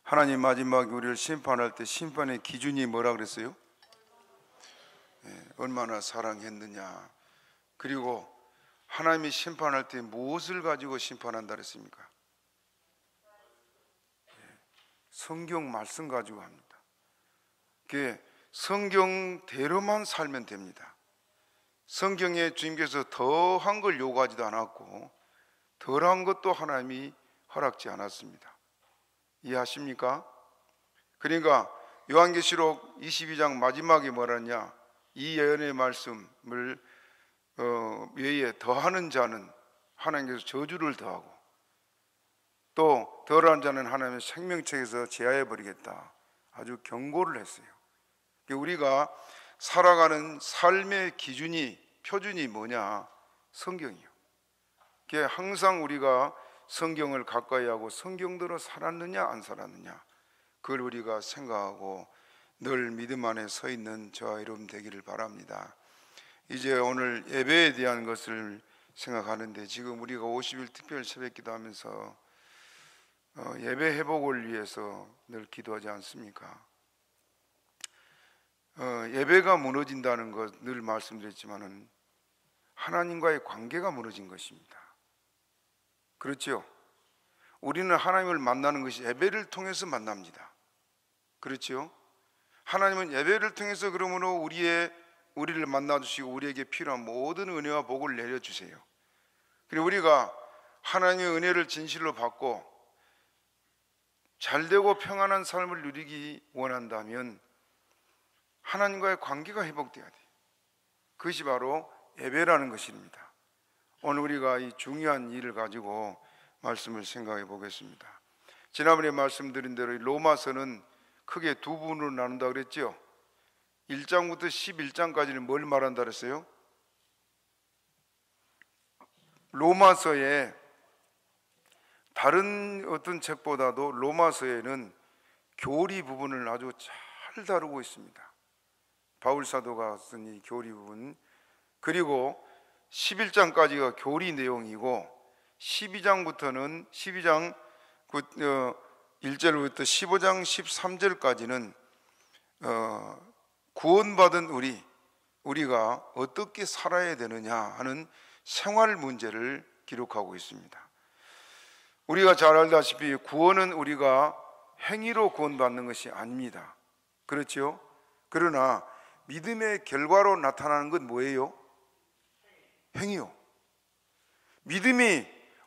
하나님 마지막에 우리를 심판할 때 심판의 기준이 뭐라 그랬어요? 얼마나 사랑했느냐. 그리고 하나님이 심판할 때 무엇을 가지고 심판한다 그랬습니까? 성경 말씀 가지고 합니다. 그게 성경대로만 살면 됩니다. 성경에 주님께서 더한 걸 요구하지도 않았고 덜한 것도 하나님이 허락지 않았습니다. 이해하십니까? 그러니까 요한계시록 22장 마지막에 뭐라냐, 이 예언의 말씀을 외에 더하는 자는 하나님께서 저주를 더하고 또 덜한 자는 하나님의 생명책에서 제하해 버리겠다, 아주 경고를 했어요. 우리가 살아가는 삶의 기준이, 표준이 뭐냐? 성경이요. 항상 우리가 성경을 가까이 하고 성경대로 살았느냐 안 살았느냐, 그걸 우리가 생각하고 늘 믿음 안에 서 있는 저와 여러분 되기를 바랍니다. 이제 오늘 예배에 대한 것을 생각하는데, 지금 우리가 50일 특별 새벽 기도하면서 예배 회복을 위해서 늘 기도하지 않습니까? 예배가 무너진다는 것 늘 말씀드렸지만은 하나님과의 관계가 무너진 것입니다. 그렇죠? 우리는 하나님을 만나는 것이 예배를 통해서 만납니다. 그렇죠? 하나님은 예배를 통해서 그러므로 우리를 만나주시고 우리에게 필요한 모든 은혜와 복을 내려주세요. 그리고 우리가 하나님의 은혜를 진실로 받고 잘되고 평안한 삶을 누리기 원한다면 하나님과의 관계가 회복돼야 돼요. 그것이 바로 예배라는 것입니다. 오늘 우리가 이 중요한 일을 가지고 말씀을 생각해 보겠습니다. 지난번에 말씀드린 대로 로마서는 크게 두 부분으로 나눈다 그랬죠. 1장부터 11장까지는 뭘 말한다 그랬어요? 로마서에 다른 어떤 책보다도 로마서에는 교리 부분을 아주 잘 다루고 있습니다. 바울 사도가 쓴 이 교리 부분, 그리고 11장까지가 교리 내용이고 12장 1절부터 15장 13절까지는 구원받은 우리가 어떻게 살아야 되느냐 하는 생활 문제를 기록하고 있습니다. 우리가 잘 알다시피 구원은 우리가 행위로 구원받는 것이 아닙니다. 그렇죠? 그러나 믿음의 결과로 나타나는 건 뭐예요? 행위요.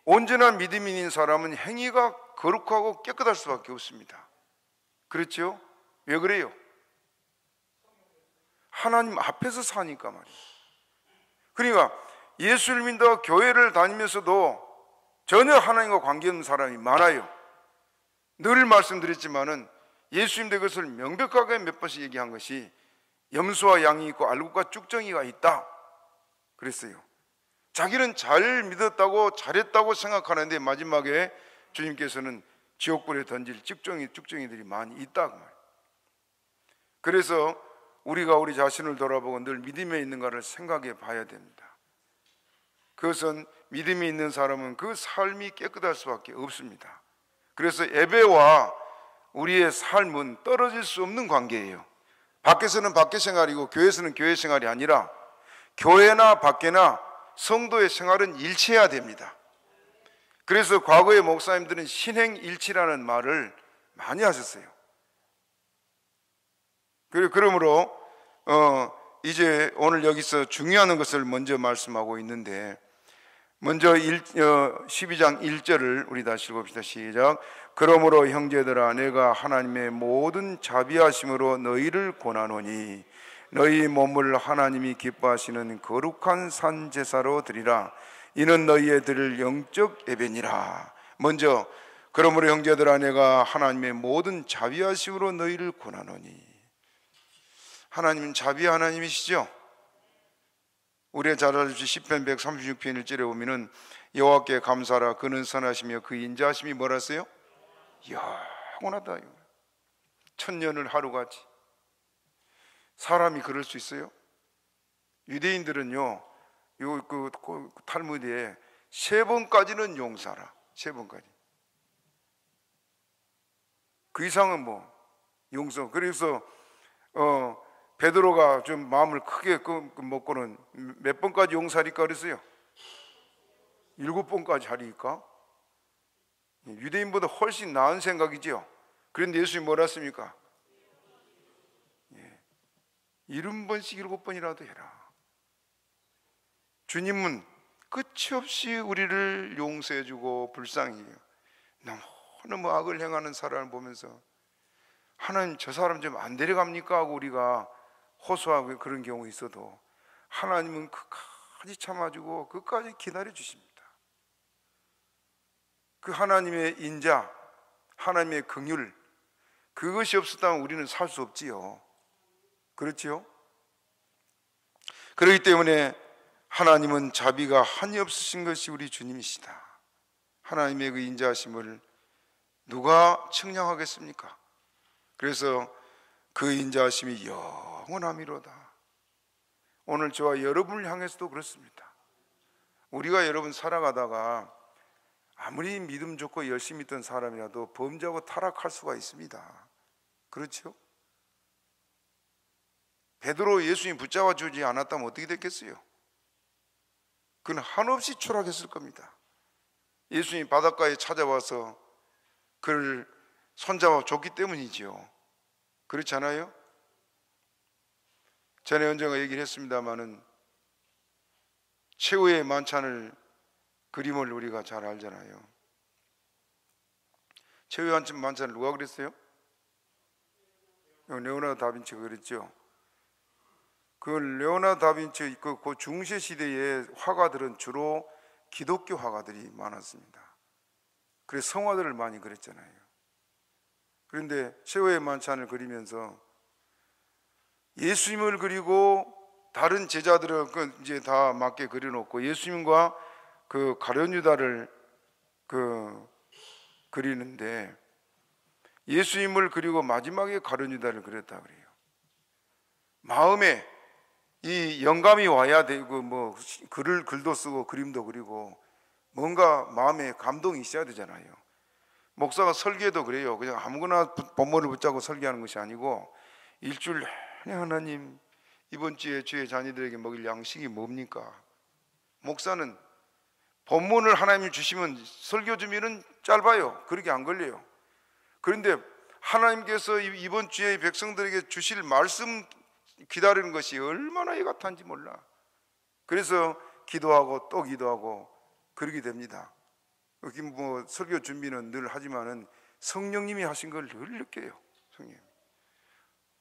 온전한 믿음이 있는 사람은 행위가 거룩하고 깨끗할 수밖에 없습니다. 그렇죠? 왜 그래요? 하나님 앞에서 사니까 말이에요. 그러니까 예수를 믿어 교회를 다니면서도 전혀 하나님과 관계없는 사람이 많아요. 늘 말씀드렸지만은 예수님도 그것을 명백하게 몇 번씩 얘기한 것이 염소와 양이 있고 알곡과 쭉정이가 있다 그랬어요. 자기는 잘 믿었다고 잘했다고 생각하는데 마지막에 주님께서는 지옥불에 던질 쭉정이들이 많이 있다 그 말이에요. 그래서 우리가 우리 자신을 돌아보고 늘 믿음에 있는가를 생각해 봐야 됩니다. 그것은 믿음이 있는 사람은 그 삶이 깨끗할 수밖에 없습니다. 그래서 예배와 우리의 삶은 떨어질 수 없는 관계예요. 밖에서는 밖에 생활이고 교회에서는 교회 생활이 아니라 교회나 밖에나 성도의 생활은 일치해야 됩니다. 그래서 과거의 목사님들은 신행일치라는 말을 많이 하셨어요. 그러므로 이제 오늘 여기서 중요한 것을 먼저 말씀하고 있는데, 먼저 12장 1절을 우리 다시 읽읍시다. 시작. 그러므로 형제들아, 내가 하나님의 모든 자비하심으로 너희를 권하노니 너희 몸을 하나님이 기뻐하시는 거룩한 산 제사로 드리라. 이는 너희의 드릴 영적 예배니라. 먼저 그러므로 형제들아, 내가 하나님의 모든 자비하심으로 너희를 권하노니. 하나님은 자비 하나님이시죠. 우리가 잘 알듯이 시편 136편 1절에 보면은 여호와께 감사하라, 그는 선하시며 그 인자하심이 뭐라세요? 영원하다. 천년을 하루같이. 사람이 그럴 수 있어요? 유대인들은요, 그 탈무드에 3번까지는 용서하라. 3번까지. 그 이상은 뭐 용서. 그래서 베드로가 좀 마음을 크게 먹고는 몇 번까지 용서하리까 그랬어요? 7번까지 하리니까. 유대인보다 훨씬 나은 생각이죠. 그런데 예수님이 뭐라 했습니까? 70번씩 7번이라도 해라. 주님은 끝이 없이 우리를 용서해주고 불쌍히 해요. 너무 악을 행하는 사람을 보면서 하나님 저 사람 좀 안 데려갑니까 하고 우리가 호소하고 그런 경우 있어도 하나님은 끝까지 참아주고 끝까지 기다려 주십니다. 그 하나님의 인자, 하나님의 긍휼, 그것이 없었다면 우리는 살 수 없지요. 그렇지요? 그렇기 때문에 하나님은 자비가 한이 없으신 것이 우리 주님이시다. 하나님의 그 인자하심을 누가 측량하겠습니까? 그래서 그 인자하심이 영원함이로다. 오늘 저와 여러분을 향해서도 그렇습니다. 우리가 여러분 살아가다가 아무리 믿음 좋고 열심히 있던 사람이라도 범죄하고 타락할 수가 있습니다. 그렇죠? 베드로 예수님 붙잡아 주지 않았다면 어떻게 됐겠어요? 그는 한없이 추락했을 겁니다. 예수님 바닷가에 찾아와서 그를 손잡아 줬기 때문이지요. 그렇지 않아요? 전에 언젠가 얘기를 했습니다마는 최후의 만찬을 그림을 우리가 잘 알잖아요. 최후의 만찬을 누가 그랬어요? 레오나르도 다빈치가 그랬죠. 그 레오나르도 다빈치 그 중세 시대의 화가들은 주로 기독교 화가들이 많았습니다. 그래서 성화들을 많이 그렸잖아요. 그런데 최후의 만찬을 그리면서 예수님을 그리고 다른 제자들은 이제 다 맞게 그려놓고 예수님과 그 가룟유다를 그리는데 예수님을 그리고 마지막에 가룟유다를 그렸다 그래요. 마음에 이 영감이 와야 되고 뭐 글도 쓰고 그림도 그리고 뭔가 마음에 감동이 있어야 되잖아요. 목사가 설교도 그래요. 그냥 아무거나 본문을 붙잡고 설교하는 것이 아니고 일주일 내내 하나님 이번 주에 주의 자녀들에게 먹일 양식이 뭡니까? 목사는 본문을 하나님이 주시면 설교 준비는 짧아요. 그렇게 안 걸려요. 그런데 하나님께서 이번 주에 백성들에게 주실 말씀 기다리는 것이 얼마나 애같한지 몰라. 그래서 기도하고 또 기도하고 그러게 됩니다. 여기 뭐 설교 준비는 늘 하지만은 성령님이 하신 걸 늘 느껴요. 성령.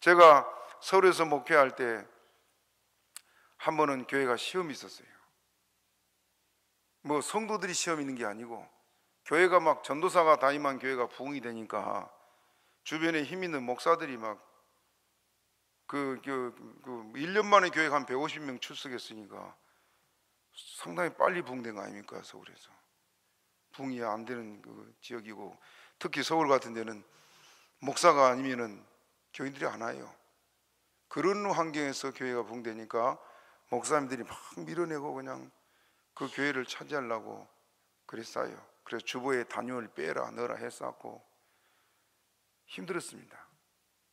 제가 서울에서 목회할 때 한 번은 교회가 시험이 있었어요. 뭐 성도들이 시험 있는 게 아니고 교회가 막 전도사가 담임한 교회가 부흥이 되니까 주변에 힘 있는 목사들이 막 1년 만에 교회가 한 150명 출석했으니까 상당히 빨리 부흥된 거 아닙니까? 서울에서 부흥이 안 되는 그 지역이고 특히 서울 같은 데는 목사가 아니면은 교인들이 안 와요. 그런 환경에서 교회가 부흥되니까 목사님들이 막 밀어내고 그냥 그 교회를 차지하려고 그랬어요. 그래서 주보에 단위를 빼라 넣어라 했었고 힘들었습니다.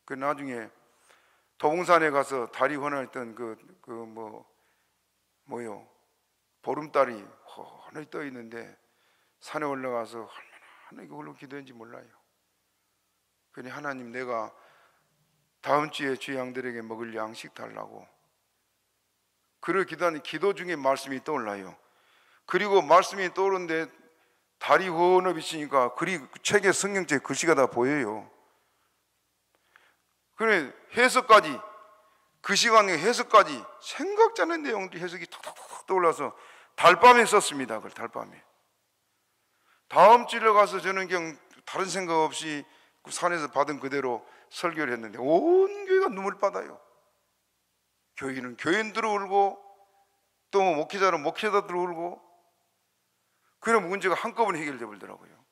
그 나중에 도봉산에 가서 다리 헌화했던 보름달이 환히 떠 있는데 산에 올라가서 얼마나 이걸로 기도했는지 몰라요. 그러니 하나님 내가 다음 주에 주의 양들에게 먹을 양식 달라고 그를 기도하는 기도 중에 말씀이 떠올라요. 그리고 말씀이 떠오르는데 달이 헌어 비치니까 책에 성경책 글씨가 다 보여요. 그래 해석까지 그 시간에 해석까지 생각지 않은 내용들이 해석이 톡톡톡 떠올라서 달밤에 썼습니다. 그걸 달밤에. 다음 주에 가서 저는 그냥 다른 생각 없이 그 산에서 받은 그대로 설교를 했는데 온 교회가 눈물 받아요. 교인은 교인들을 울고 또 목회자는 목회자들을 울고 그런 문제가 한꺼번에 해결되어 버리더라고요.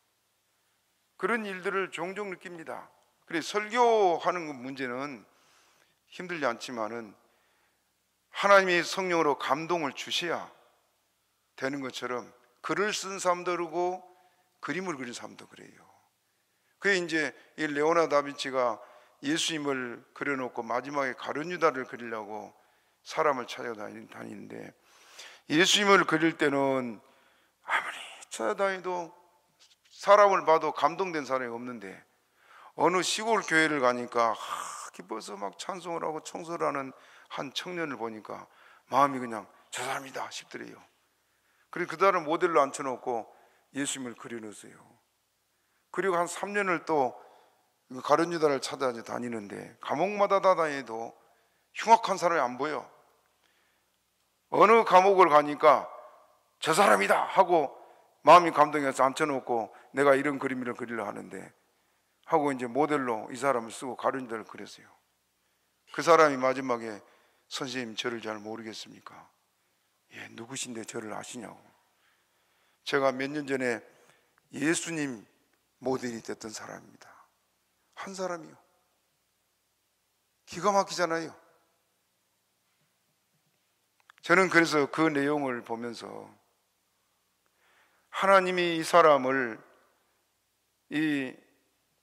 그런 일들을 종종 느낍니다. 그래 설교하는 문제는 힘들지 않지만은 하나님의 성령으로 감동을 주셔야 되는 것처럼 글을 쓴 사람도 그러고 그림을 그린 사람도 그래요. 그게 이제 이 레오나르도 다빈치가 예수님을 그려놓고 마지막에 가룟 유다를 그리려고 사람을 찾아다니는데, 예수님을 그릴 때는 아무리 찾아다니도 사람을 봐도 감동된 사람이 없는데, 어느 시골 교회를 가니까 기뻐서 막 찬송을 하고 청소를 하는 한 청년을 보니까 마음이 그냥 저 사람이다 싶더래요. 그리고 그 사람을 모델로 앉혀놓고 예수님을 그려놓으세요. 그리고 한 3년을 또 가룟 유다를 찾아다니는데 감옥마다 다 다녀도 흉악한 사람이 안 보여. 어느 감옥을 가니까 저 사람이다 하고 마음이 감동해서 앉혀놓고 내가 이런 그림을 그리려 하는데 하고 이제 모델로 이 사람을 쓰고 가룟 유다를 그렸어요. 그 사람이 마지막에 선생님 저를 잘 모르겠습니까? 예, 누구신데 저를 아시냐고. 제가 몇 년 전에 예수님 모델이 됐던 사람입니다. 한 사람이요. 기가 막히잖아요. 저는 그래서 그 내용을 보면서 하나님이 이 사람을 이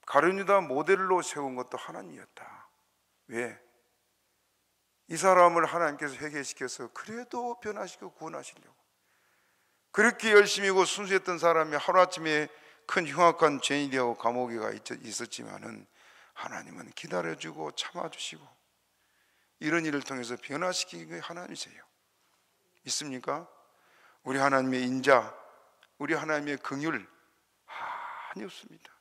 가룟 유다 모델로 세운 것도 하나님이었다. 왜? 이 사람을 하나님께서 회개시켜서 그래도 변화시키고 구원하시려고. 그렇게 열심히고 순수했던 사람이 하루아침에 큰 흉악한 죄인이 되고 감옥에 가 있었지만은 하나님은 기다려주고 참아주시고 이런 일을 통해서 변화시키는 게 하나님이세요. 있습니까? 우리 하나님의 인자, 우리 하나님의 긍휼 많이 없습니다.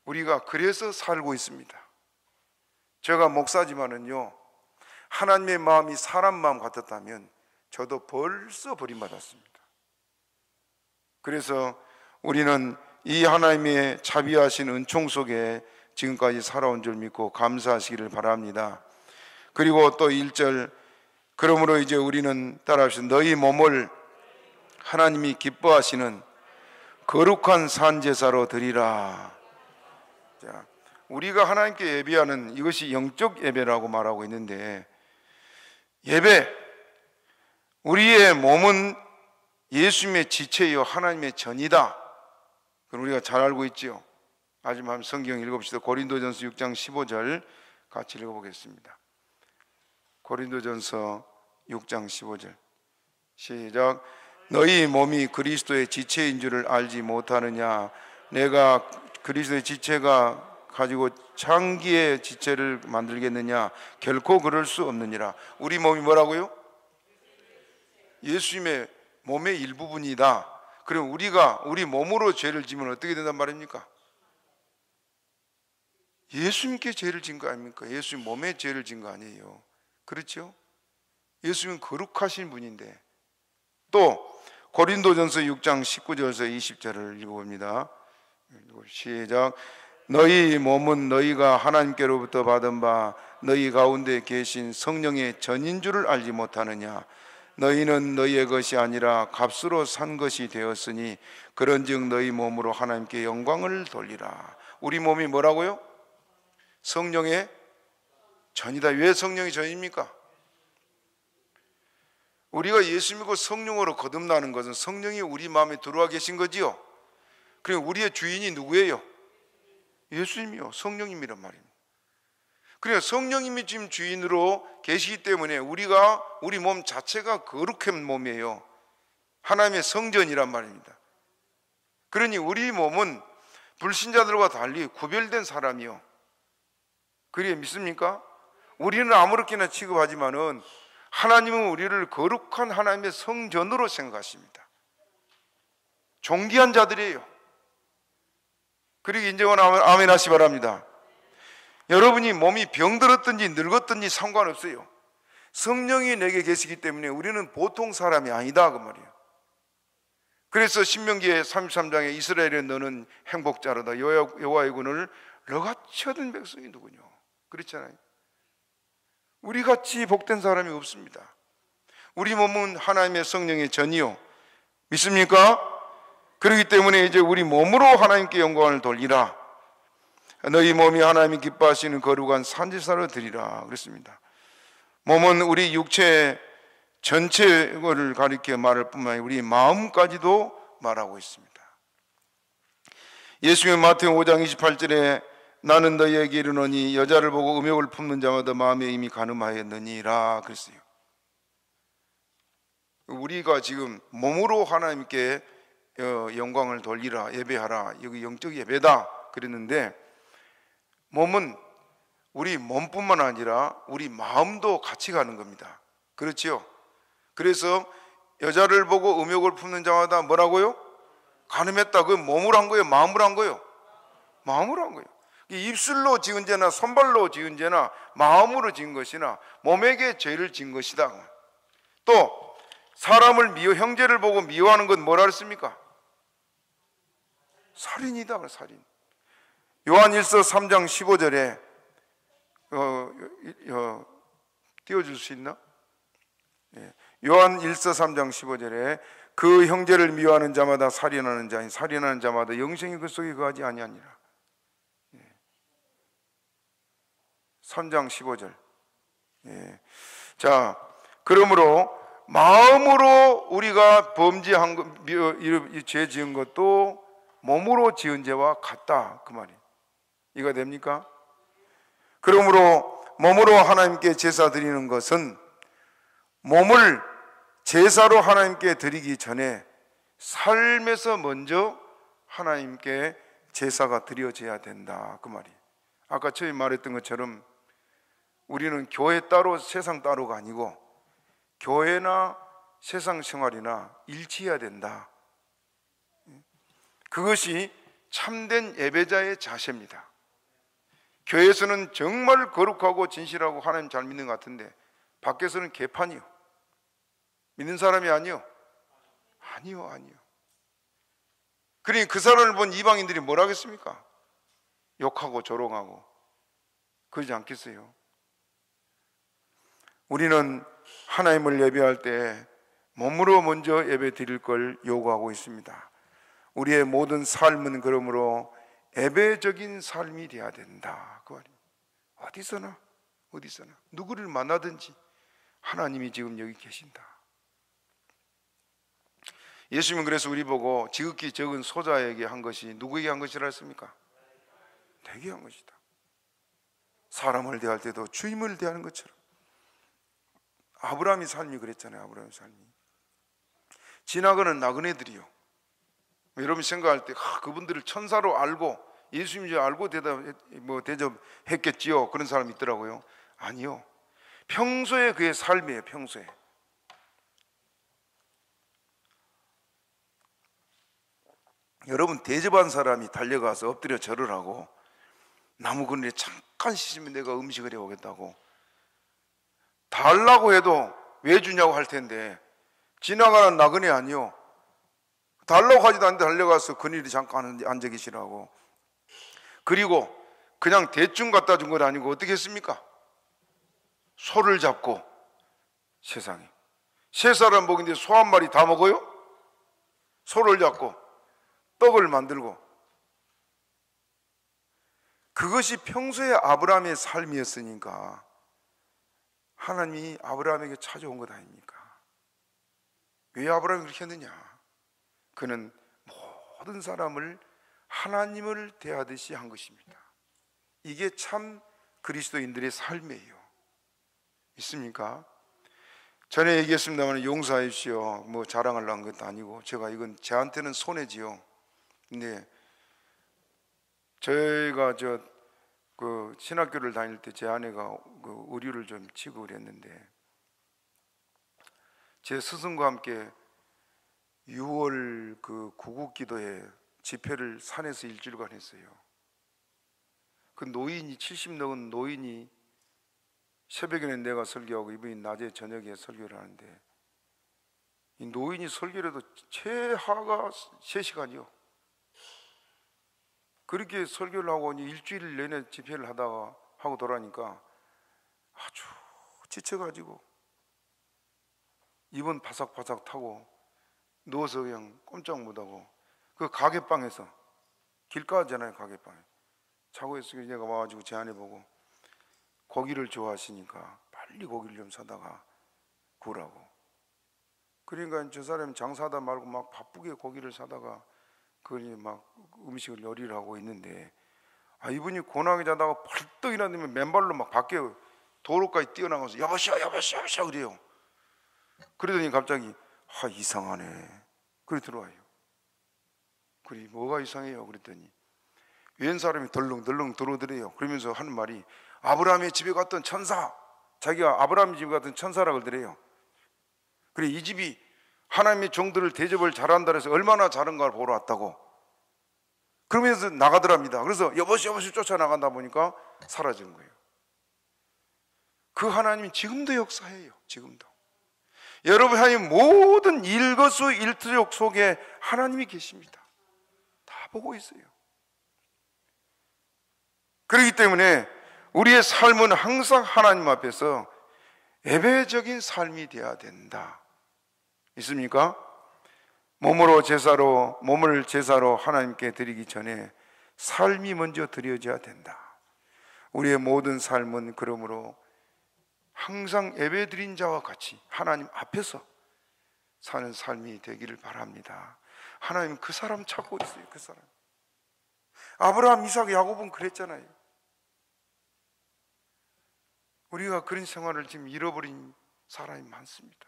우리가 그래서 살고 있습니다. 제가 목사지만은요, 하나님의 마음이 사람 마음 같았다면 저도 벌써 버림받았습니다. 그래서 우리는 이 하나님의 자비하신 은총 속에 지금까지 살아온 줄 믿고 감사하시기를 바랍니다. 그리고 또 1절, 그러므로 이제 우리는 따라합시다. 너희 몸을 하나님이 기뻐하시는 거룩한 산제사로 드리라. 자, 우리가 하나님께 예배하는 이것이 영적 예배라고 말하고 있는데, 예배, 우리의 몸은 예수님의 지체요 하나님의 전이다. 그걸 우리가 잘 알고 있지요. 마지막 성경 읽어봅시다. 고린도전서 6장 15절 같이 읽어보겠습니다. 고린도전서 6장 15절 시작. 너희 몸이 그리스도의 지체인 줄을 알지 못하느냐? 내가 그리스도의 지체가 가지고 장기의 지체를 만들겠느냐? 결코 그럴 수 없느니라. 우리 몸이 뭐라고요? 예수님의 몸의 일부분이다. 그럼 우리가 우리 몸으로 죄를 지면 어떻게 된단 말입니까? 예수님께 죄를 진 거 아닙니까? 예수님 몸에 죄를 진 거 아니에요. 그렇죠? 예수님은 거룩하신 분인데. 또 고린도전서 6장 19절에서 20절을 읽어봅니다. 시작. 너희 몸은 너희가 하나님께로부터 받은 바 너희 가운데 계신 성령의 전인 줄을 알지 못하느냐? 너희는 너희의 것이 아니라 값으로 산 것이 되었으니 그런즉 너희 몸으로 하나님께 영광을 돌리라. 우리 몸이 뭐라고요? 성령의 전이다. 왜 성령의 전입니까? 우리가 예수 믿고 성령으로 거듭나는 것은 성령이 우리 마음에 들어와 계신 거지요. 그리고 우리의 주인이 누구예요? 예수님이요, 성령님이란 말입니다. 그러니까 성령님이 지금 주인으로 계시기 때문에 우리가 우리 몸 자체가 거룩한 몸이에요. 하나님의 성전이란 말입니다. 그러니 우리 몸은 불신자들과 달리 구별된 사람이요. 그래 믿습니까? 우리는 아무렇게나 취급하지만은 하나님은 우리를 거룩한 하나님의 성전으로 생각하십니다. 존귀한 자들이에요. 그리고 인정은 아멘 하시 바랍니다. 여러분이 몸이 병들었든지 늙었든지 상관없어요. 성령이 내게 계시기 때문에 우리는 보통 사람이 아니다 그 말이에요. 그래서 신명기의 33장에 이스라엘에 너는 행복자로다. 여호와의 군을 너같이 얻은 백성이 누구냐? 그렇잖아요. 우리같이 복된 사람이 없습니다. 우리 몸은 하나님의 성령의 전이요. 믿습니까? 그렇기 때문에 이제 우리 몸으로 하나님께 영광을 돌리라. 너희 몸이 하나님이 기뻐하시는 거룩한 산제사로 드리라 그랬습니다. 몸은 우리 육체 전체를 가리켜 말할 뿐만 아니라 우리 마음까지도 말하고 있습니다. 예수님의 마태복음 5장 28절에 나는 너희에게 이르노니 여자를 보고 음욕을 품는 자마다 마음에 이미 간음하였느니라 그랬어요. 우리가 지금 몸으로 하나님께 영광을 돌리라, 예배하라, 여기 영적 예배다 그랬는데, 몸은 우리 몸뿐만 아니라 우리 마음도 같이 가는 겁니다. 그렇지요? 그래서 여자를 보고 음욕을 품는 자마다 뭐라고요? 간음했다. 그 몸으로 한 거예요? 마음으로 한 거예요? 마음으로 한 거예요. 입술로 지은 죄나 손발로 지은 죄나 마음으로 지은 것이나 몸에게 죄를 지은 것이다. 또 사람을 형제를 보고 미워하는 건 뭐라 그랬습니까? 살인이다. 살인. 요한일서 3장 15절에 띄워줄 수 있나? 요한일서 3장 15절에 그 형제를 미워하는 자마다 살인하는 자니 살인하는 자마다 영생이 그 속에 거하지 아니하니라. 3장 15절. 자, 그러므로 마음으로 우리가 범죄한 것, 죄 지은 것도 몸으로 지은 죄와 같다 그 말이에요. 이해가 됩니까? 그러므로 몸으로 하나님께 제사 드리는 것은 몸을 제사로 하나님께 드리기 전에 삶에서 먼저 하나님께 제사가 드려져야 된다 그 말이에요. 아까 처음에 말했던 것처럼 우리는 교회 따로 세상 따로가 아니고 교회나 세상 생활이나 일치해야 된다. 그것이 참된 예배자의 자세입니다. 교회에서는 정말 거룩하고 진실하고 하나님 잘 믿는 것 같은데 밖에서는 개판이요. 믿는 사람이 아니요. 아니요. 그러니 그 사람을 본 이방인들이 뭐라 하겠습니까? 욕하고 조롱하고 그러지 않겠어요? 우리는 하나님을 예배할 때 몸으로 먼저 예배 드릴 걸 요구하고 있습니다. 우리의 모든 삶은 그러므로 예배적인 삶이 되어야 된다 그 말이에요. 어디서나 누구를 만나든지 하나님이 지금 여기 계신다. 예수님은 그래서 우리 보고 지극히 적은 소자에게 한 것이 누구에게 한 것이라 했습니까? 내게 한 것이다. 사람을 대할 때도 주임을 대하는 것처럼. 아브라함의 삶이 그랬잖아요. 아브라함의 삶이 지나가는 나그네들이요, 여러분 생각할 때 그분들을 천사로 알고 예수님인 줄 알고 대접했겠지요. 그런 사람이 있더라고요. 아니요, 평소에 그의 삶이에요. 평소에. 여러분 대접한 사람이 달려가서 엎드려 절을 하고 나무 그늘에 잠깐 쉬시면 내가 음식을 해오겠다고 달라고 해도 왜 주냐고 할 텐데, 지나가는 나그네 아니요, 달라고 하지도 않는데 달려가서 그늘에 잠깐 앉아 계시라고. 그리고 그냥 대충 갖다 준 건 아니고 어떻게 했습니까? 소를 잡고, 세상에 세 사람 먹인데 소 한 마리 다 먹어요? 소를 잡고 떡을 만들고. 그것이 평소에 아브라함의 삶이었으니까 하나님이 아브라함에게 찾아온 것 아닙니까? 왜 아브라함이 그렇게 했느냐? 그는 모든 사람을 하나님을 대하듯이 한 것입니다. 이게 참 그리스도인들의 삶이에요. 있습니까? 전에 얘기했습니다만 용서해 주시오. 뭐 자랑하려고 한 것도 아니고 제가 이건 저한테는 손해지요. 근데 저희가 그 신학교를 다닐 때 제 아내가 그 의류를 좀 취급을 했는데 제 스승과 함께 6월 그 구국기도회 집회를 산에서 일주일간 했어요. 그 노인이 70 넘은 노인이 새벽에는 내가 설교하고 이분이 낮에 저녁에 설교를 하는데 이 노인이 설교를 해도 최하가 3시간이요. 그렇게 설교를 하고 일주일 내내 집회를 하다가 하고 돌아오니까 아주 지쳐가지고 입은 바삭바삭 타고 누워서 그냥 꼼짝 못하고 그 가게방에서 길가잖아요. 가게방에 자고 있으니까 내가 와가지고 제 아내 보고 고기를 좋아하시니까 빨리 고기를 좀 사다가 구우라고. 그러니까 저 사람이 장사하다 말고 막 바쁘게 고기를 사다가 그분이 막 음식을 요리를 하고 있는데 이분이 고나게 자다가 벌떡 일어나면 맨발로 막 밖에 도로까지 뛰어나가서 여보시오 여보시오 여보시오 그래요. 그러더니 갑자기 이상하네. 그래 들어와요. 그래 뭐가 이상해요? 그랬더니 웬 사람이 덜렁덜렁 들어오더래요. 그러면서 하는 말이 아브라함의 집에 갔던 천사, 자기가 아브라함의 집에 갔던 천사라고 그러더래요. 그래 이 집이 하나님의 종들을 대접을 잘한다 해서 얼마나 잘한가를 보러 왔다고. 그러면서 나가더랍니다. 그래서 여보시 여보시 쫓아나간다 보니까 사라진 거예요. 그 하나님이 지금도 역사해요. 지금도 여러분 하나님 모든 일거수일투족 속에 하나님이 계십니다. 다 보고 있어요. 그렇기 때문에 우리의 삶은 항상 하나님 앞에서 예배적인 삶이 되어야 된다. 있습니까? 몸을 제사로 하나님께 드리기 전에 삶이 먼저 드려져야 된다. 우리의 모든 삶은 그러므로 항상 예배 드린 자와 같이 하나님 앞에서 사는 삶이 되기를 바랍니다. 하나님 그 사람 찾고 있어요. 그 사람. 아브라함, 이삭, 야곱은 그랬잖아요. 우리가 그런 생활을 지금 잃어버린 사람이 많습니다.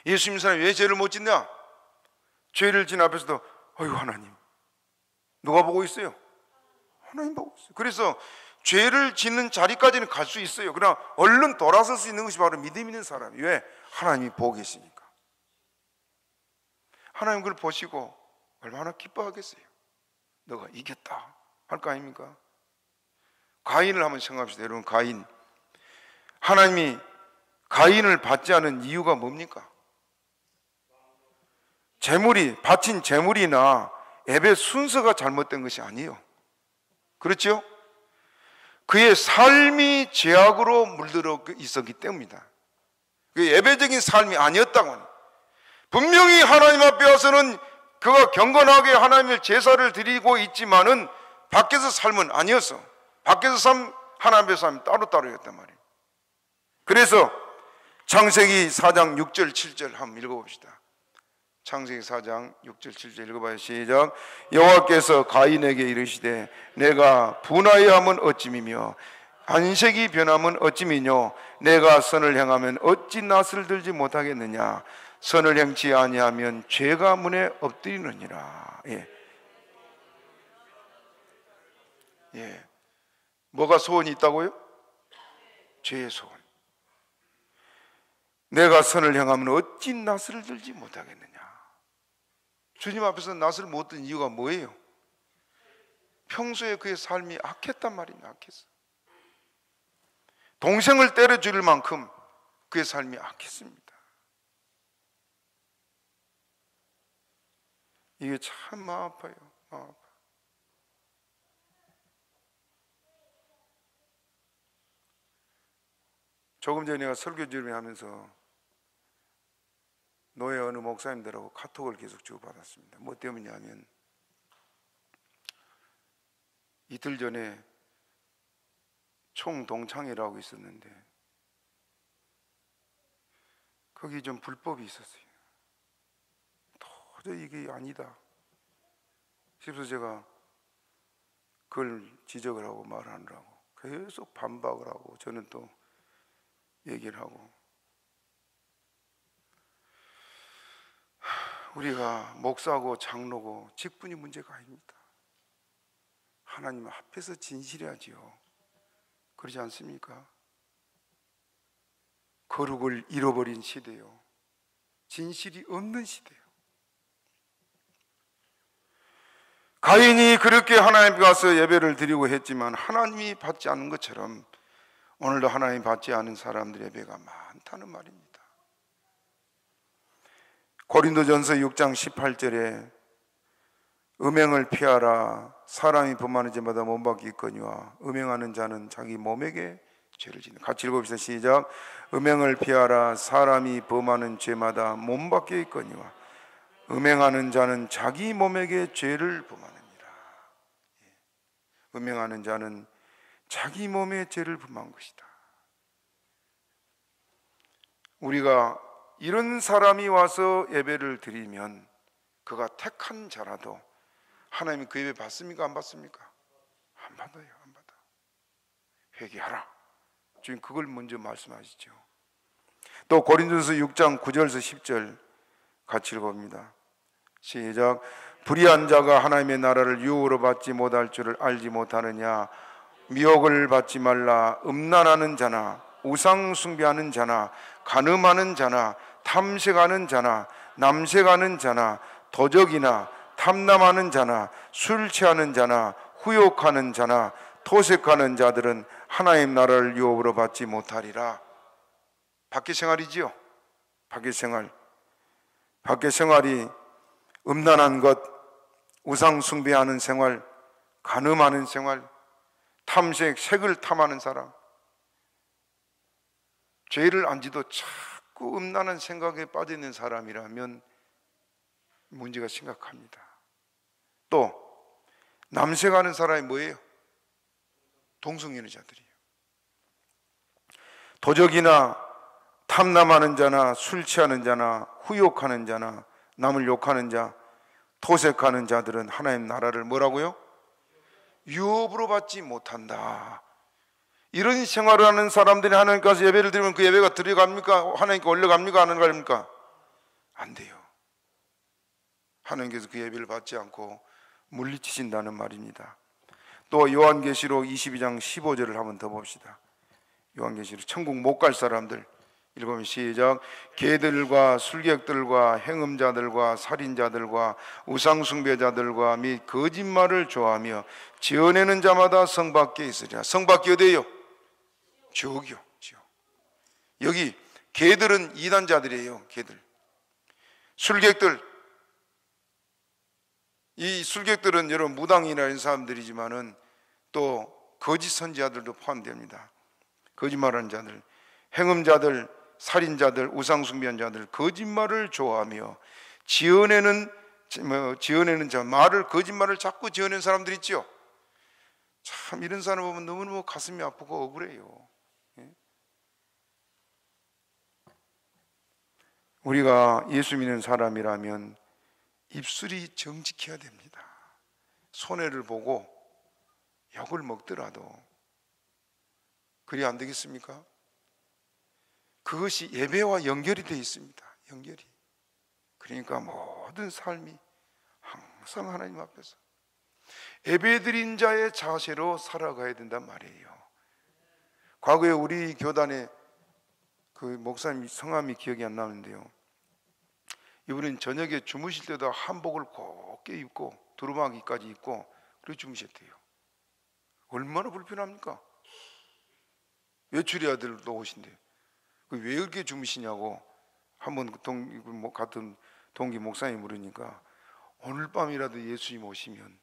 예수 믿는 사람이 왜 죄를 못 짓냐? 죄를 짓는 앞에서도 하나님 누가 보고 있어요? 하나님 보고 있어요. 그래서 죄를 짓는 자리까지는 갈 수 있어요. 그러나 얼른 돌아설 수 있는 것이 바로 믿음 있는 사람이에요. 왜? 하나님이 보고 계시니까. 하나님 그걸 보시고 얼마나 기뻐하겠어요. 너가 이겼다 할 거 아닙니까? 가인을 한번 생각합시다. 여러분, 가인, 하나님이 가인을 받지 않은 이유가 뭡니까? 바친 재물이나 예배 순서가 잘못된 것이 아니에요. 그렇죠? 그의 삶이 죄악으로 물들어 있었기 때문이다. 그 예배적인 삶이 아니었다고 하는. 분명히 하나님 앞에 와서는 그가 경건하게 하나님을 제사를 드리고 있지만은 밖에서 삶은 아니었어. 밖에서 삶, 하나님 앞에 삶이 따로따로였단 말이에요. 그래서 창세기 4장 6절 7절 한번 읽어봅시다. 창세기 4장 6절 7절 읽어봐요. 시작. 여호와께서 가인에게 이르시되 내가 분하여함은 어찌미며 안색이 변함은 어찌미뇨 내가 선을 행하면 어찌 낯을 들지 못하겠느냐 선을 행치 아니하면 죄가 문에 엎드리느니라. 예. 뭐가 소원이 있다고요? 죄의 소원. 내가 선을 행하면 어찌 낯을 들지 못하겠느냐. 주님 앞에서 낯을 못 든 이유가 뭐예요? 평소에 그의 삶이 악했단 말입니다. 악했어. 동생을 때려 죽일 만큼 그의 삶이 악했습니다. 이게 참 마음 아파요. 마음 아파. 조금 전에 내가 설교 준비하면서 노예 어느 목사님들하고 카톡을 계속 주고받았습니다. 뭐 때문이냐면 이틀 전에 총동창회라고 있었는데 거기 좀 불법이 있었어요. 도저히 이게 아니다 싶어서 제가 그걸 지적을 하고 말하느라고 계속 반박을 하고 저는 또 얘기를 하고. 우리가 목사고 장로고 직분이 문제가 아닙니다. 하나님 앞에서 진실해야지요. 그러지 않습니까? 거룩을 잃어버린 시대요. 진실이 없는 시대요. 가인이 그렇게 하나님 앞에 가서 예배를 드리고 했지만 하나님이 받지 않는 것처럼 오늘도 하나님 받지 않은 사람들의 예배가 많다는 말입니다. 고린도전서 6장 18절에 음행을 피하라. 사람이 범하는 죄마다 몸박이거니와 음행하는 자는 자기 몸에게 죄를 짓는. 같이 읽어봅시다. 시작. 음행을 피하라. 사람이 범하는 죄마다 몸박혀 있거니와 음행하는 자는 자기 몸에게 죄를 범하느니라. 음행하는 자는 자기 몸에 죄를 범한 것이다. 우리가 이런 사람이 와서 예배를 드리면 그가 택한 자라도 하나님이 그 예배 받습니까? 안 받습니까? 안 받아요. 안 받아. 회개하라. 주님 그걸 먼저 말씀하시죠. 또 고린도서 6장 9절에서 10절 같이 읽어봅니다. 시작. 불의한 자가 하나님의 나라를 유혹으로 받지 못할 줄을 알지 못하느냐. 미혹을 받지 말라. 음란하는 자나 우상 숭배하는 자나 간음하는 자나 탐색하는 자나 남색하는 자나 도적이나 탐남하는 자나 술 취하는 자나 후욕하는 자나 토색하는 자들은 하나님 나라를 유혹으로 받지 못하리라. 밖의 생활이지요. 밖의 생활. 밖의 생활이 음란한 것, 우상 숭배하는 생활, 간음하는 생활, 탐색, 색을 탐하는 사람, 죄를 안지도 자꾸 음란한 생각에 빠져 있는 사람이라면 문제가 심각합니다. 또 남색하는 사람이 뭐예요? 동성연애자들이에요. 도적이나 탐남하는 자나 술 취하는 자나 후욕하는 자나 남을 욕하는 자, 토색하는 자들은 하나님 나라를 뭐라고요? 유업으로 받지 못한다. 이런 생활을 하는 사람들이 하나님께서 예배를 드리면 그 예배가 들어갑니까? 하나님께 올라갑니까? 안 올라갑니까? 안 돼요. 하나님께서 그 예배를 받지 않고 물리치신다는 말입니다. 또 요한계시록 22장 15절을 한번 더 봅시다. 요한계시록 천국 못 갈 사람들 읽으면 시작. 개들과 술객들과 행음자들과 살인자들과 우상숭배자들과 및 거짓말을 좋아하며 지어내는 자마다 성 밖에 있으리라. 성 밖이 어디예요? 지옥이요. 지옥. 여기 개들은 이단자들이에요. 개들. 술객들, 이 술객들은 여러분 무당이라는 사람들이지만은 또 거짓 선지자들도 포함됩니다. 거짓말하는 자들, 행음자들, 살인자들, 우상숭배한 자들, 거짓말을 좋아하며 지어내는 자, 거짓말을 자꾸 지어내는 사람들 있죠. 참 이런 사람 보면 너무너무 가슴이 아프고 억울해요. 우리가 예수 믿는 사람이라면 입술이 정직해야 됩니다. 손해를 보고 욕을 먹더라도 그리 안 되겠습니까? 그것이 예배와 연결이 되어 있습니다. 연결이. 그러니까 모든 삶이 항상 하나님 앞에서 예배드린 자의 자세로 살아가야 된단 말이에요. 과거에 우리 교단에 그 목사님 성함이 기억이 안 나는데요, 이분은 저녁에 주무실 때도 한복을 곱게 입고 두루마기까지 입고 그렇게 주무셨대요. 얼마나 불편합니까? 외출해야 될 오신데 왜 그렇게 주무시냐고 한번 같은 동기 목사님 물으니까 오늘 밤이라도 예수님 오시면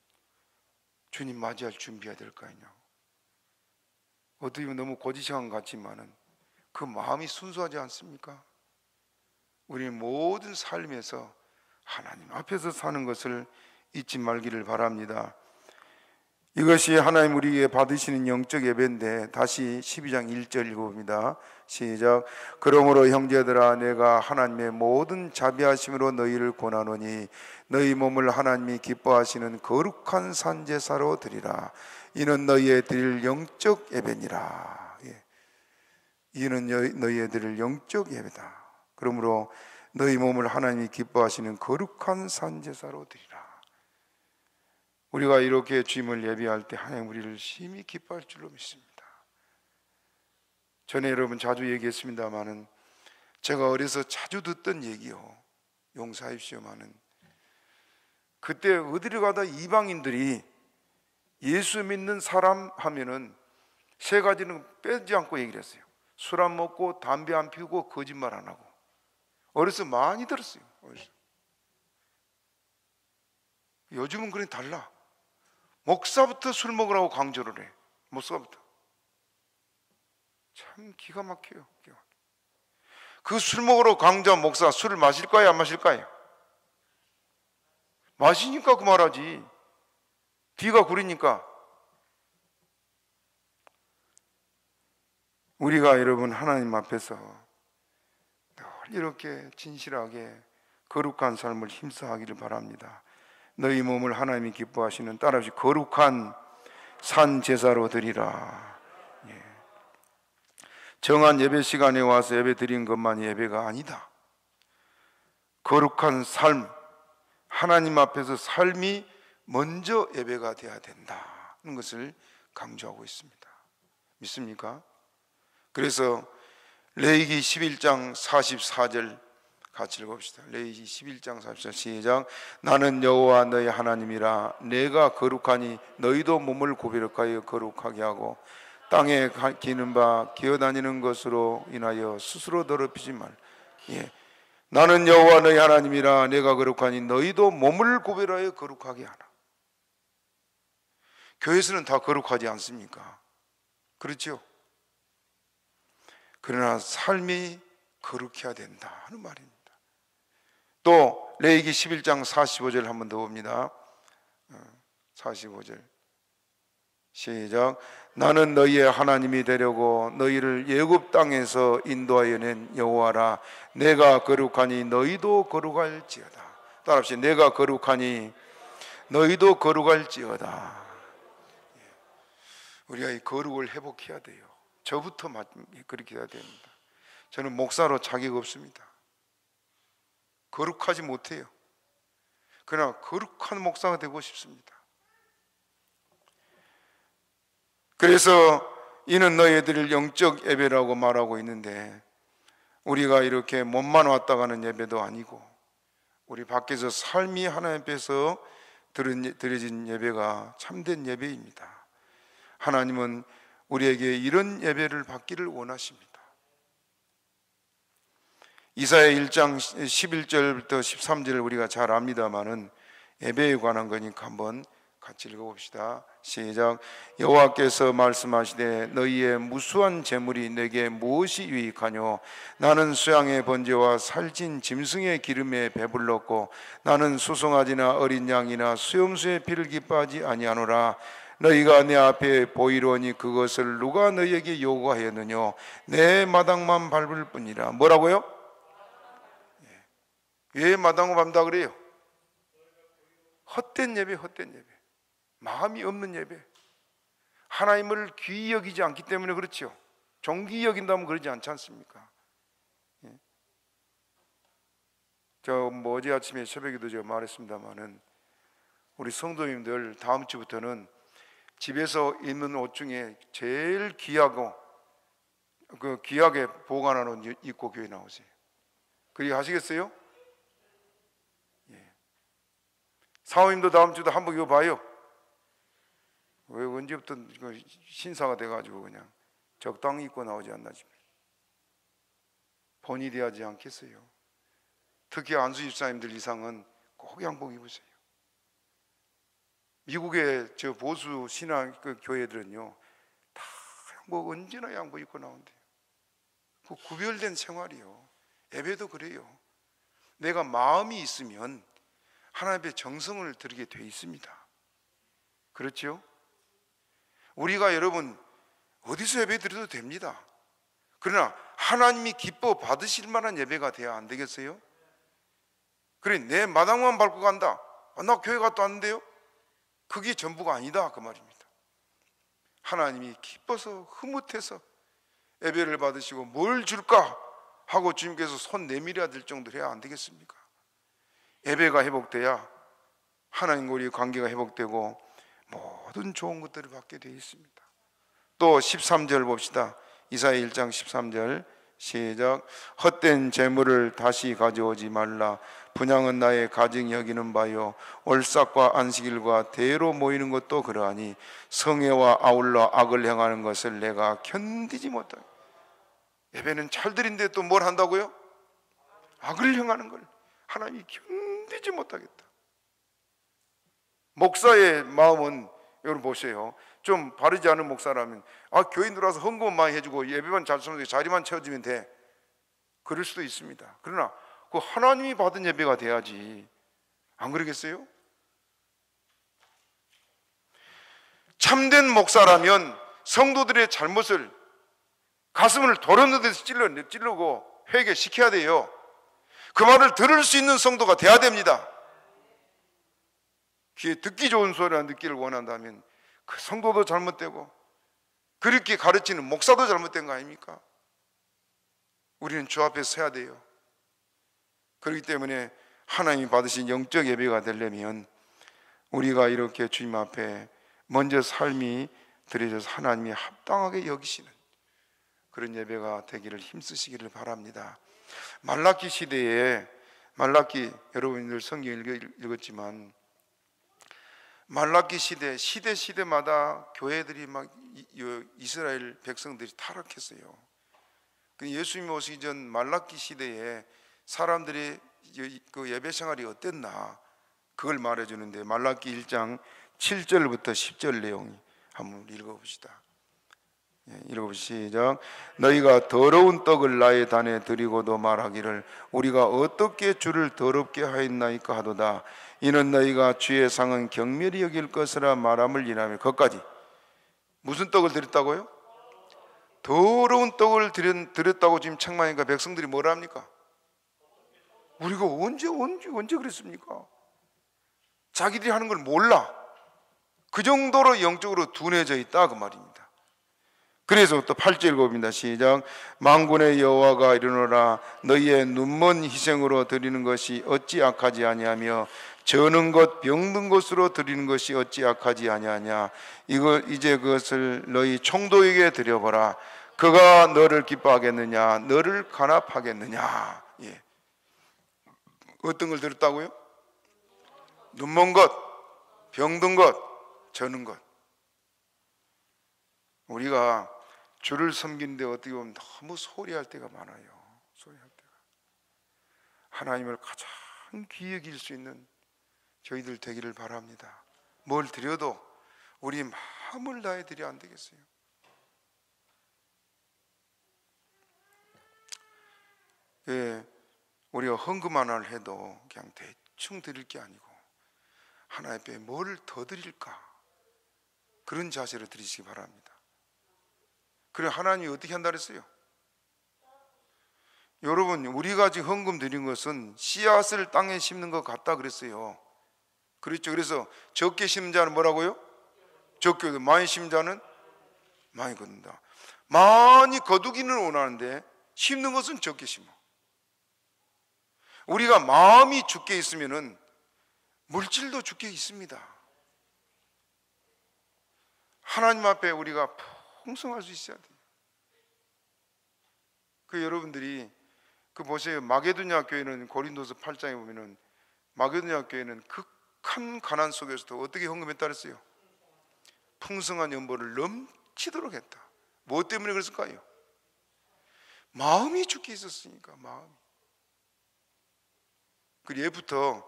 주님 맞이할 준비해야 될 거 아니냐고. 어떻게 보면 너무 고지식한 것 같지만은 그 마음이 순수하지 않습니까? 우리는 모든 삶에서 하나님 앞에서 사는 것을 잊지 말기를 바랍니다. 이것이 하나님 우리에게 받으시는 영적 예배인데, 다시 12장 1절 읽어봅니다. 시작. 그러므로 형제들아, 내가 하나님의 모든 자비하심으로 너희를 권하노니 너희 몸을 하나님이 기뻐하시는 거룩한 산제사로 드리라. 이는 너희의 드릴 영적 예배니라. 이는 너희의 드릴 영적 예배다. 그러므로 너희 몸을 하나님이 기뻐하시는 거룩한 산제사로 드리라. 우리가 이렇게 주님을 예배할 때 하나님 우리를 심히 기뻐할 줄로 믿습니다. 전에 여러분 자주 얘기했습니다마는 제가 어려서 자주 듣던 얘기요, 용서하십시오마는 그때 어디를 가다 이방인들이 예수 믿는 사람 하면은 세 가지는 빼지 않고 얘기를 했어요. 술 안 먹고 담배 안 피우고 거짓말 안 하고. 어려서 많이 들었어요. 어려서. 요즘은 그냥 달라. 목사부터 술 먹으라고 강조를 해. 목사부터. 참 기가 막혀요. 그 술 먹으러 강조한 목사 술을 마실까요? 안 마실까요? 마시니까 그 말하지. 뒤가 구리니까. 우리가 여러분 하나님 앞에서 늘 이렇게 진실하게 거룩한 삶을 힘써 하기를 바랍니다. 너희 몸을 하나님이 기뻐하시는 따라없이 거룩한 산 제사로 드리라. 정한 예배 시간에 와서 예배 드린 것만이 예배가 아니다. 거룩한 삶, 하나님 앞에서 삶이 먼저 예배가 되어야 된다는 것을 강조하고 있습니다. 믿습니까? 그래서 레위기 11장 44절 같이 읽어봅시다. 레위기 11장 44절 시작. 나는 여호와 너희 하나님이라. 내가 거룩하니 너희도 몸을 구별하여 거룩하게 하고 땅에 기는 바 기어다니는 것으로 인하여 스스로 더럽히지 말. 나는 여호와 너희 하나님이라. 내가 거룩하니 너희도 몸을 구별하여 거룩하게 하라. 교회에서는 다 거룩하지 않습니까? 그렇죠? 그러나 삶이 거룩해야 된다 하는 말입니다. 또 레위기 11장 45절 한 번 더 봅니다. 45절 시작. 나는 너희의 하나님이 되려고 너희를 애굽 땅에서 인도하여 낸 여호와라. 내가 거룩하니 너희도 거룩할지어다. 따라합시다. 내가 거룩하니 너희도 거룩할지어다. 우리가 이 거룩을 회복해야 돼요. 저부터 그렇게 해야 됩니다. 저는 목사로 자격 없습니다. 거룩하지 못해요. 그러나 거룩한 목사가 되고 싶습니다. 그래서 이는 너희들을 영적 예배라고 말하고 있는데, 우리가 이렇게 몸만 왔다 가는 예배도 아니고 우리 밖에서 삶이 하나님 앞에서 드려진 예배가 참된 예배입니다. 하나님은 우리에게 이런 예배를 받기를 원하십니다. 이사야 1장 11절부터 13절을 우리가 잘 압니다마는 예배에 관한 거니까 한번 같이 읽어봅시다. 시작. 여호와께서 말씀하시되 너희의 무수한 재물이 내게 무엇이 유익하뇨? 나는 수양의 번제와 살찐 짐승의 기름에 배불렀고 나는 수송아지나 어린 양이나 수염수의 피를 기뻐하지 아니하노라. 너희가 내 앞에 보이려니 그것을 누가 너희에게 요구하였느뇨? 내 마당만 밟을 뿐이라. 뭐라고요? 왜 마당을 밟는다 그래요? 헛된 예배, 헛된 예배, 마음이 없는 예배, 하나님을 귀히 여기지 않기 때문에 그렇죠. 존귀히 여긴다면 그러지 않지 않습니까? 저 어제 아침에 새벽에도 제가 말했습니다마는 우리 성도님들 다음 주부터는 집에서 입는 옷 중에 제일 귀하고 귀하게 보관하는 옷 입고 교회 나오세요. 그렇게 하시겠어요? 사모님도 다음 주도 한번 입어봐요. 왜 언제부터 신사가 돼가지고 그냥 적당히 입고 나오지 않나 싶어요. 본이 되지 않겠어요? 특히 안수 집사님들 이상은 꼭 양복 입으세요. 미국의 저 보수 신앙 교회들은요 다 양복, 언제나 양복 입고 나온대요. 그 구별된 생활이요. 예배도 그래요. 내가 마음이 있으면 하나님의 정성을 드리게 돼 있습니다. 그렇죠? 우리가 여러분 어디서 예배 드려도 됩니다. 그러나 하나님이 기뻐 받으실 만한 예배가 돼야 안 되겠어요? 그래, 내 마당만 밟고 간다. 나 교회 갔다 왔는데요? 그게 전부가 아니다 그 말입니다. 하나님이 기뻐서 흐뭇해서 예배를 받으시고 뭘 줄까 하고 주님께서 손 내밀어야 될 정도로 해야 안 되겠습니까? 예배가 회복돼야 하나님과 우리의 관계가 회복되고 모든 좋은 것들을 받게 되어 있습니다. 또 13절 봅시다. 이사야 1장 13절 시작. 헛된 재물을 다시 가져오지 말라. 분향은 나의 가증 여기는 바요 올삭과 안식일과 대로 모이는 것도 그러하니 성회와 아울러 악을 행하는 것을 내가 견디지 못하고. 예배는 잘 드린데 또 뭘 한다고요? 악을 행하는 걸 하나님이 견디지 못하겠다. 목사의 마음은 여러분 보세요. 좀 바르지 않은 목사라면 교인 들어와서 헌금만 많이 해주고 예배만 잘 서면 자리만 채워주면 돼. 그럴 수도 있습니다. 그러나 그 하나님이 받은 예배가 돼야지. 안 그러겠어요? 참된 목사라면 성도들의 잘못을 가슴을 도려내듯이 찔르고 회개시켜야 돼요. 그 말을 들을 수 있는 성도가 돼야 됩니다. 귀에 듣기 좋은 소리를 듣기를 원한다면 그 성도도 잘못되고 그렇게 가르치는 목사도 잘못된 거 아닙니까? 우리는 주 앞에 서야 돼요. 그렇기 때문에 하나님이 받으신 영적 예배가 되려면 우리가 이렇게 주님 앞에 먼저 삶이 드려져서 하나님이 합당하게 여기시는 그런 예배가 되기를 힘쓰시기를 바랍니다. 말라기 시대에, 말라기, 여러분들 성경 읽었지만 말라기 시대마다 교회들이 막 이스라엘 백성들이 타락했어요. 예수님이 오시기 전 말라기 시대에 사람들이 그 예배 생활이 어땠나 그걸 말해주는데, 말라기 1장 7절부터 10절 내용이 한번 읽어봅시다. 읽어보시죠. 너희가 더러운 떡을 나의 단에 드리고도 말하기를 우리가 어떻게 주를 더럽게 하였나이까 하도다. 이는 너희가 주의 상은 경멸히 여길 것이라 말함을 인하며. 거기까지. 무슨 떡을 드렸다고요? 더러운 떡을 드렸다고 지금 책망하니까 백성들이 뭐라 합니까? 우리가 언제 그랬습니까? 자기들이 하는 걸 몰라. 그 정도로 영적으로 둔해져 있다 그 말입니다. 그래서 또 8절 읽어봅니다. 시작. 만군의 여호와가 이르노라 너희의 눈먼 희생으로 드리는 것이 어찌 악하지 아니하며 저는 것 병든 것으로 드리는 것이 어찌 악하지 아니하냐. 이제 그것을 너희 총독에게 드려보라. 그가 너를 기뻐하겠느냐 너를 간합하겠느냐. 예. 어떤 걸 드렸다고요? 눈먼 것, 병든 것, 저는 것. 우리가 주를 섬기는데 어떻게 보면 너무 소리할 때가 많아요. 소리할 때가. 하나님을 가장 귀히 여길 수 있는 저희들 되기를 바랍니다. 뭘 드려도 우리 마음을 다해 드려야 안 되겠어요? 예, 우리가 헌금 하나를 해도 그냥 대충 드릴 게 아니고 하나님 앞에 뭘 더 드릴까? 그런 자세로 드리시기 바랍니다. 그래 하나님이 어떻게 한다 그랬어요? 여러분 우리가 지금 헌금 드린 것은 씨앗을 땅에 심는 것 같다 그랬어요. 그렇죠. 그래서 적게 심는 자는 뭐라고요? 적게, 많이 심는 자는 많이 거둔다. 많이 거두기는 원하는데 심는 것은 적게 심어. 우리가 마음이 죽게 있으면은 물질도 죽게 있습니다. 하나님 앞에 우리가 풍성할 수 있어야 돼요. 여러분들이 보세요. 마게도냐 교회는 고린도서 8장에 보면은 마게도냐 교회는 극한 가난 속에서도 어떻게 헌금했다 그랬어요? 풍성한 연보를 넘치도록 했다. 뭐 때문에 그랬을까요? 마음이 죽게 있었으니까. 마음이. 예부터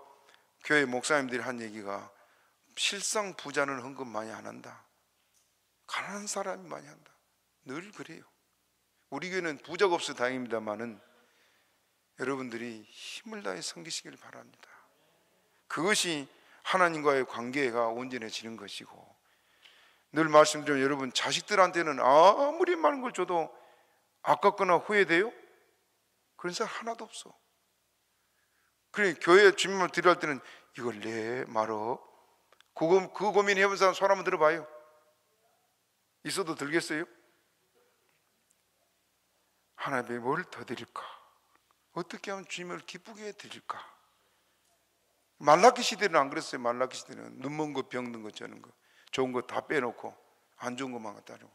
교회 목사님들이 한 얘기가 실상 부자는 헌금 많이 안 한다. 가난한 사람이 많이 한다. 늘 그래요. 우리 교회는 부자가 없어 다행입니다만은 여러분들이 힘을 다해 섬기시길 바랍니다. 그것이 하나님과의 관계가 온전해지는 것이고, 늘 말씀드리면 여러분 자식들한테는 아무리 많은 걸 줘도 아깝거나 후회돼요? 그런 사람 하나도 없어. 그래 교회 주님을 드려야 할 때는 이걸 내 말어. 그 고민 해본 사람 손 한번 들어봐요. 있어도 들겠어요? 하나님께 뭘 더 드릴까? 어떻게 하면 주님을 기쁘게 드릴까? 말라기 시대는 안 그랬어요. 말라기 시대는 눈먼 거, 병든 거, 저는 거, 좋은 거 다 빼놓고 안 좋은 것만 갖다 주고.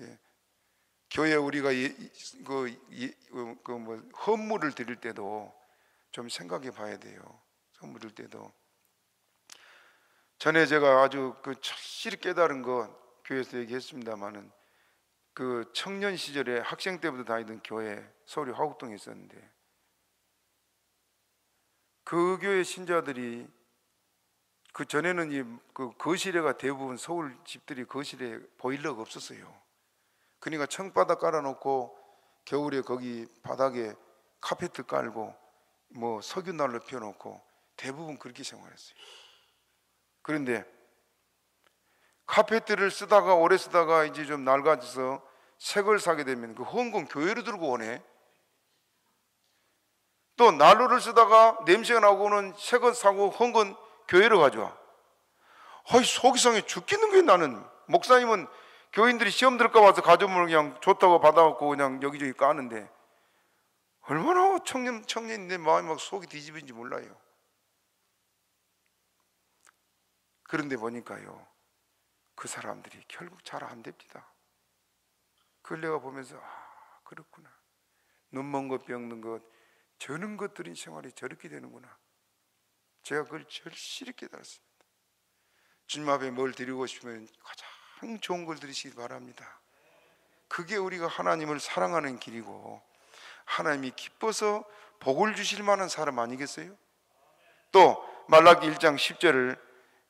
예. 교회 우리가 헌물을 드릴 때도 좀 생각해 봐야 돼요. 선물 드릴 때도. 전에 제가 아주 철실히 깨달은 거 교회에서 얘기했습니다만은 청년 시절에 학생 때부터 다니던 교회 서울의 화곡동에 있었는데 그 교회 신자들이 전에는 거실에가 대부분 서울 집들이 거실에 보일러가 없었어요. 그러니까 청바닥 깔아놓고 겨울에 거기 바닥에 카페트 깔고 뭐 석유난로 피워놓고 대부분 그렇게 생활했어요. 그런데 카페트를 쓰다가 오래 쓰다가 이제 좀 낡아져서 새 걸 사게 되면 그 헌금 교회로 들고 오네. 또 난로를 쓰다가 냄새가 나고는 새것 사고 헌 건 교회로 가져와. 속이 상해 죽겠는 거예요. 나는 목사님은 교인들이 시험 들까 봐서 가져오면 그냥 좋다고 받아갖고 그냥 여기저기 까는데 얼마나 청년인데 마음이 막 속이 뒤집은지 몰라요. 그런데 보니까요, 그 사람들이 결국 잘 안 됩니다. 그걸 내가 보면서 그렇구나. 눈먼 것 병든 것 저는 것들인 생활이 저렇게 되는구나. 제가 그걸 절실히 깨달았습니다. 주님 앞에 뭘 드리고 싶으면 가장 좋은 걸 드리시기 바랍니다. 그게 우리가 하나님을 사랑하는 길이고 하나님이 기뻐서 복을 주실 만한 사람 아니겠어요? 또 말라기 1장 10절을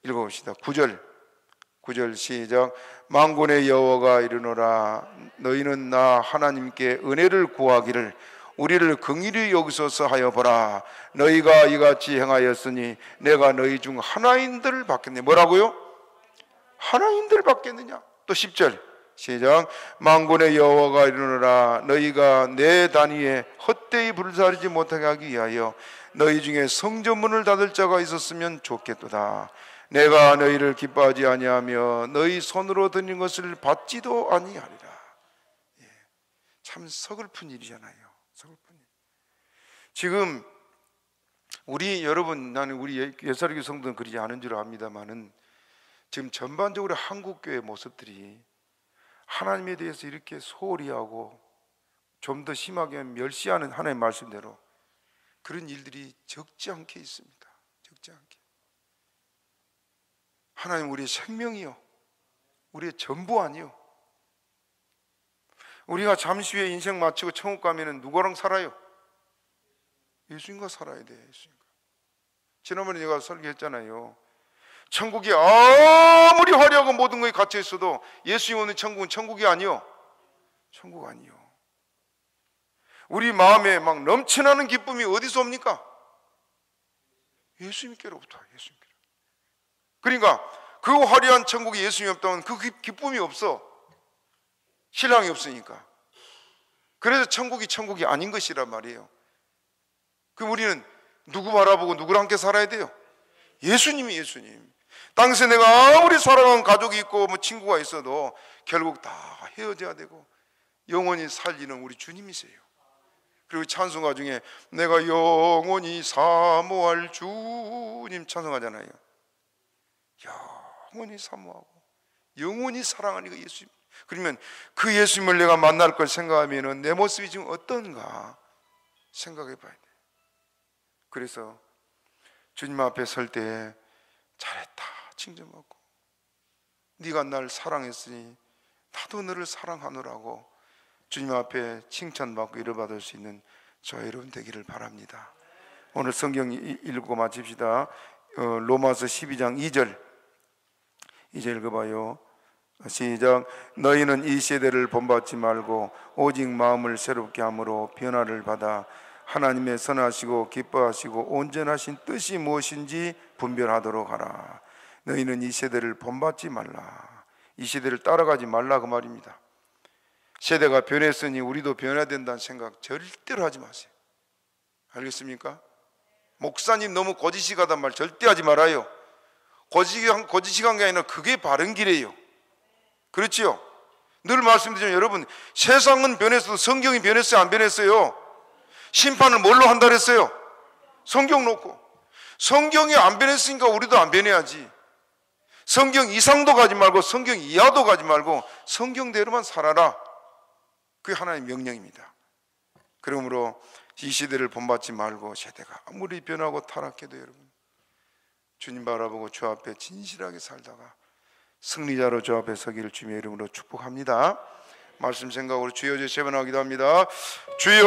읽어봅시다. 9절 시작. 만군의 여호와가 이르노라 너희는 나 하나님께 은혜를 구하기를 우리를 긍휼히 여기소서 하여 보라. 너희가 이같이 행하였으니 내가 너희 중 하나인들을 받겠네. 뭐라고요? 하나인들을 받겠느냐? 또 10절 시작. 만군의 여호와가 이르노라 너희가 내 단위에 헛되이 불사르지 못하게 하기 위하여 너희 중에 성전문을 닫을 자가 있었으면 좋겠도다. 내가 너희를 기뻐하지 아니하며 너희 손으로 드린 것을 받지도 아니하리라. 참 서글픈 일이잖아요. 서글픈 일. 지금 나는 우리 예사르교 성도는 그러지 않은 줄 압니다만은 지금 전반적으로 한국교회 모습들이 하나님에 대해서 이렇게 소홀히 하고 좀 더 심하게 멸시하는 하나님의 말씀대로 그런 일들이 적지 않게 있습니다. 적지 않게. 하나님 우리의 생명이요, 우리의 전부 아니요. 우리가 잠시 후에 인생 마치고 천국 가면은 누구랑 살아요? 예수님과 살아야 돼. 예수님과. 지난번에 제가 설교했잖아요. 천국이 아무리 화려하고 모든 것이 갇혀 있어도 예수님 오는 천국은 천국이 아니요. 천국 아니요. 우리 마음에 막 넘쳐나는 기쁨이 어디서 옵니까? 예수님께로부터. 예수님께로. 그러니까 그 화려한 천국에 예수님이 없다면 그 기쁨이 없어. 신랑이 없으니까. 그래서 천국이 아닌 것이란 말이에요. 그럼 우리는 누구 바라보고 누구랑 함께 살아야 돼요? 예수님이 예수님. 당시에 내가 아무리 사랑하는 가족이 있고 뭐 친구가 있어도 결국 다 헤어져야 되고 영원히 살리는 우리 주님이세요. 그리고 찬송가 중에 내가 영원히 사모할 주님 찬송하잖아요. 영원히 사모하고 영원히 사랑하는 그 예수님. 그러면 그 예수님을 내가 만날 걸 생각하면 내 모습이 지금 어떤가 생각해 봐야 돼. 그래서 주님 앞에 설 때 잘했다 칭찬받고 네가 날 사랑했으니 나도 너를 사랑하노라고 주님 앞에 칭찬받고 위로받을 수 있는 저와 여러분 되기를 바랍니다. 오늘 성경 읽고 마칩시다. 로마서 12장 2절 이제 읽어봐요. 시작. 너희는 이 세대를 본받지 말고 오직 마음을 새롭게 함으로 변화를 받아 하나님의 선하시고 기뻐하시고 온전하신 뜻이 무엇인지 분별하도록 하라. 너희는 이 세대를 본받지 말라. 이 세대를 따라가지 말라 그 말입니다. 세대가 변했으니 우리도 변해야 된다는 생각 절대로 하지 마세요. 알겠습니까? 목사님 너무 거짓이가단 말 절대 하지 말아요. 거짓이간 게 아니라 그게 바른 길이에요. 그렇지요? 늘 말씀드리지만 여러분 세상은 변했어도 성경이 변했어요? 안 변했어요? 심판을 뭘로 한다 그랬어요? 성경 놓고. 성경이 안 변했으니까 우리도 안 변해야지. 성경 이상도 가지 말고 성경 이하도 가지 말고 성경대로만 살아라. 그게 하나님의 명령입니다. 그러므로 이 시대를 본받지 말고 세대가 아무리 변하고 타락해도 여러분 주님 바라보고 주 앞에 진실하게 살다가 승리자로 주 앞에 서기를 주님의 이름으로 축복합니다. 말씀 생각으로 주여 제 세번하기도 합니다. 주여